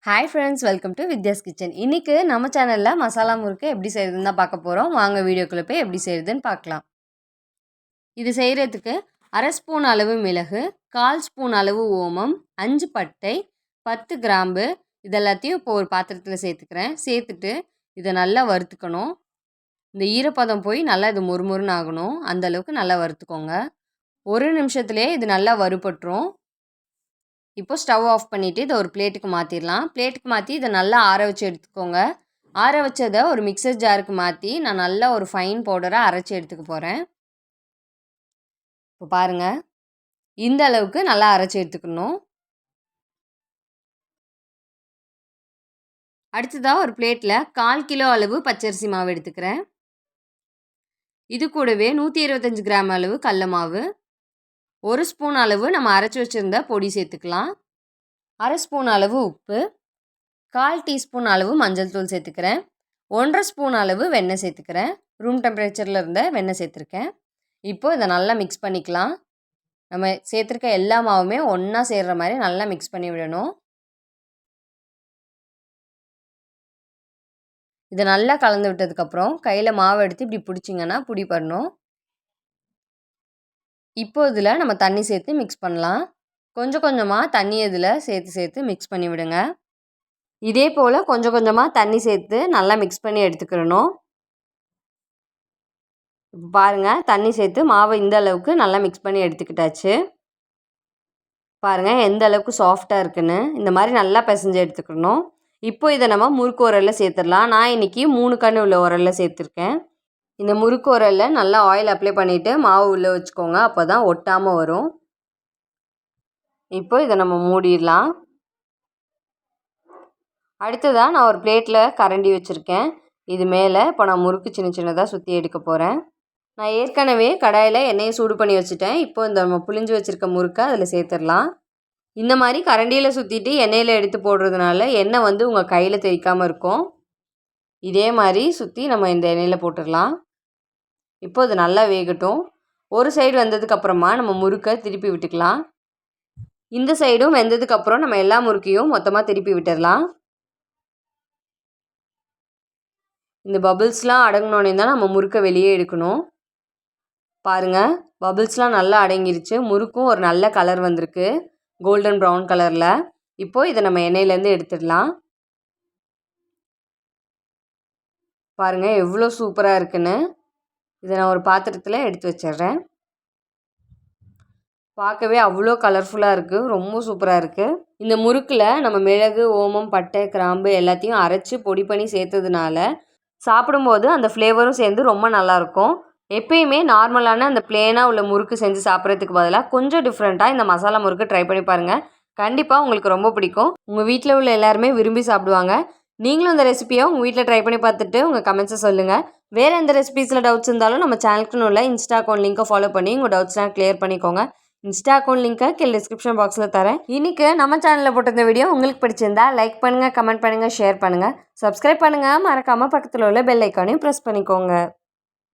Hi friends, welcome to Vidya's kitchen. இன்றைக்கி நம்ம சேனலில் மசாலா முறுக்கு எப்படி செய்கிறதுன்னு தான் பார்க்க போகிறோம். வாங்க வீடியோக்குள்ளே போய் எப்படி செய்கிறதுன்னு பார்க்கலாம். இது செய்கிறதுக்கு 1/2 ஸ்பூன் அளவு மிளகு, 1/4 ஸ்பூன் அளவு ஓமம், 5 பட்டை, 10 கிராம்பு இதெல்லாத்தையும் இப்போ ஒரு பாத்திரத்தில் சேர்த்துக்கிறேன். சேர்த்துட்டு இதை நல்லா வறுத்துக்கணும். இந்த ஈரப்பதம் போய் நல்லா இது மொறுமொறுன்னு ஆகணும். அந்தளவுக்கு நல்லா வறுத்துக்கோங்க. ஒரு நிமிஷத்துலேயே இது நல்லா வறுபட்டுரும். இப்போ ஸ்டவ் ஆஃப் பண்ணிவிட்டு இதை ஒரு பிளேட்டுக்கு மாற்றிடலாம். பிளேட்டுக்கு மாற்றி இதை நல்லா ஆற வச்சு எடுத்துக்கோங்க. ஆற வச்சதை ஒரு மிக்சர் ஜாருக்கு மாற்றி நான் நல்லா ஒரு ஃபைன் பவுடராக அரைச்சி எடுத்துக்க போகிறேன். இப்போ பாருங்கள், இந்த அளவுக்கு நல்லா அரைச்சி எடுத்துக்கணும். அடுத்ததாக ஒரு பிளேட்டில் 1/4 கிலோ அளவு பச்சரிசி மாவு எடுத்துக்கிறேன். இது கூடவே 125 கிராம் அளவு கடல மாவு, 1 ஸ்பூன் அளவு நம்ம அரைச்சி வச்சுருந்த பொடி சேர்த்துக்கலாம். 1/2 ஸ்பூன் அளவு உப்பு, 1/4 டீஸ்பூன் அளவு மஞ்சள் தூள் சேர்த்துக்கிறேன். 1/2 ஸ்பூன் அளவு வெண்ணெய் சேர்த்துக்கிறேன். ரூம் டெம்பரேச்சரில் இருந்த வெண்ணெய் சேர்த்துருக்கேன். இப்போது இதை நல்லா மிக்ஸ் பண்ணிக்கலாம். நம்ம சேர்த்துருக்க எல்லா மாவுமே ஒன்றா சேர்கிற மாதிரி நல்லா மிக்ஸ் பண்ணி விடணும். இதை நல்லா கலந்து விட்டதுக்கப்புறம் கையில் மாவு எடுத்து இப்படி பிடிச்சிங்கன்னா பிடி பண்ணணும். இப்போ இதில் நம்ம தண்ணி சேர்த்து மிக்ஸ் பண்ணலாம். கொஞ்சம் கொஞ்சமாக தண்ணி இதில் சேர்த்து மிக்ஸ் பண்ணி விடுங்க. இதே போல் கொஞ்சம் கொஞ்சமாக தண்ணி சேர்த்து நல்லா மிக்ஸ் பண்ணி எடுத்துக்கிறணும். இப்போ பாருங்கள், தண்ணி சேர்த்து மாவை இந்த அளவுக்கு நல்லா மிக்ஸ் பண்ணி எடுத்துக்கிட்டாச்சு. பாருங்கள் எந்த அளவுக்கு சாஃப்டாக இருக்குன்னு. இந்த மாதிரி நல்லா பிசைஞ்சு எடுத்துக்கணும். இப்போ இதை நம்ம முறுக்கு உரலில் சேர்த்துடலாம். நான் இன்றைக்கி 3 கண் உள்ள உரலில் சேர்த்துருக்கேன். இந்த முறுக்கு உரலில் நல்லா ஆயில் அப்ளை பண்ணிவிட்டு மாவு உள்ளே வச்சுக்கோங்க. அப்போ தான் ஒட்டாமல் வரும். இப்போ இதை நம்ம மூடிடலாம். அடுத்ததாக நான் ஒரு பிளேட்டில் கரண்டி வச்சுருக்கேன். இது மேலே இப்போ நான் முறுக்கு சின்ன சின்னதாக சுற்றி எடுக்க போகிறேன். நான் ஏற்கனவே கடாயில் எண்ணெயை சூடு பண்ணி வச்சுட்டேன். இப்போ இந்த நம்ம புளிஞ்சு வச்சுருக்க முறுக்கை அதில் சேர்த்துடலாம். இந்த மாதிரி கரண்டியில் சுற்றிட்டு எண்ணெயில் எடுத்து போடுறதுனால எண்ணெய் உங்கள் கையில் தெரிக்காமல் இருக்கும். இதே மாதிரி சுற்றி நம்ம இந்த எண்ணெயில் போட்டுடலாம். இப்போ இது நல்லா வேகட்டும். ஒரு சைடு வந்ததுக்கப்புறமா நம்ம முறுக்கை திருப்பி விட்டுக்கலாம். இந்த சைடும் வெந்ததுக்கப்புறம் நம்ம எல்லா முறுக்கையும் மொத்தமாக திருப்பி விட்டுடலாம். இந்த பபிள்ஸ்லாம் அடங்கினோடனே தான் நம்ம முறுக்கை வெளியே எடுக்கணும். பாருங்கள், பபிள்ஸ்லாம் நல்லா அடங்கிருச்சு. முறுக்கும் ஒரு நல்ல கலர் வந்திருக்கு, கோல்டன் ப்ரௌன் கலரில். இப்போது இதை நம்ம எண்ணெயிலேருந்து எடுத்துடலாம். பாருங்கள் எவ்வளோ சூப்பராக இருக்குன்னு. இதை நான் ஒரு பாத்திரத்தில் எடுத்து வச்சிடுறேன். பார்க்கவே அவ்வளோ கலர்ஃபுல்லாக இருக்குது, ரொம்ப சூப்பராக இருக்குது. இந்த முறுக்கில் நம்ம மிளகு, ஓமம், பட்டை, கிராம்பு எல்லாத்தையும் அரைச்சி பொடி பண்ணி சேர்த்ததுனால சாப்பிடும்போது அந்த ஃப்ளேவரும் சேர்ந்து ரொம்ப நல்லாயிருக்கும். எப்பயுமே நார்மலான அந்த பிளேனாக உள்ள முறுக்கு செஞ்சு சாப்பிட்றதுக்கு பதிலாக கொஞ்சம் டிஃப்ரெண்ட்டாக இந்த மசாலா முறுக்கு ட்ரை பண்ணி பாருங்கள். கண்டிப்பாக உங்களுக்கு ரொம்ப பிடிக்கும். உங்கள் வீட்டில் உள்ள எல்லாருமே விரும்பி சாப்பிடுவாங்க. நீங்களும் இந்த ரெசிபியை உங்கள் வீட்டில் ட்ரை பண்ணி பார்த்துட்டு உங்கள் கமெண்ட்ஸை சொல்லுங்கள். வேறு எந்த ரெசிபீஸில் டவுட்ஸ் இருந்தாலும் நம்ம சேனலுக்குன்னு உள்ள இன்ஸ்டா அக்கௌண்ட் லிங்கை ஃபாலோ பண்ணி உங்கள் டவுட்ஸ்லாம் கிளியர் பண்ணிக்கோங்க. இன்ஸ்டா அக்கௌண்ட் லிங்க்கை கீழே டிஸ்கிரிப்ஷன் பாக்ஸில் தரேன். இன்றைக்கி நம்ம சேனலில் போட்ட இந்த வீடியோ உங்களுக்கு பிடிச்சிருந்தா லைக் பண்ணுங்கள், கமெண்ட் பண்ணுங்கள், ஷேர் பண்ணுங்கள், சப்ஸ்கிரைப் பண்ணுங்கள். மறக்காமல் பக்கத்தில் உள்ள பெல் ஐக்கானையும் ப்ரெஸ் பண்ணிக்கோங்க.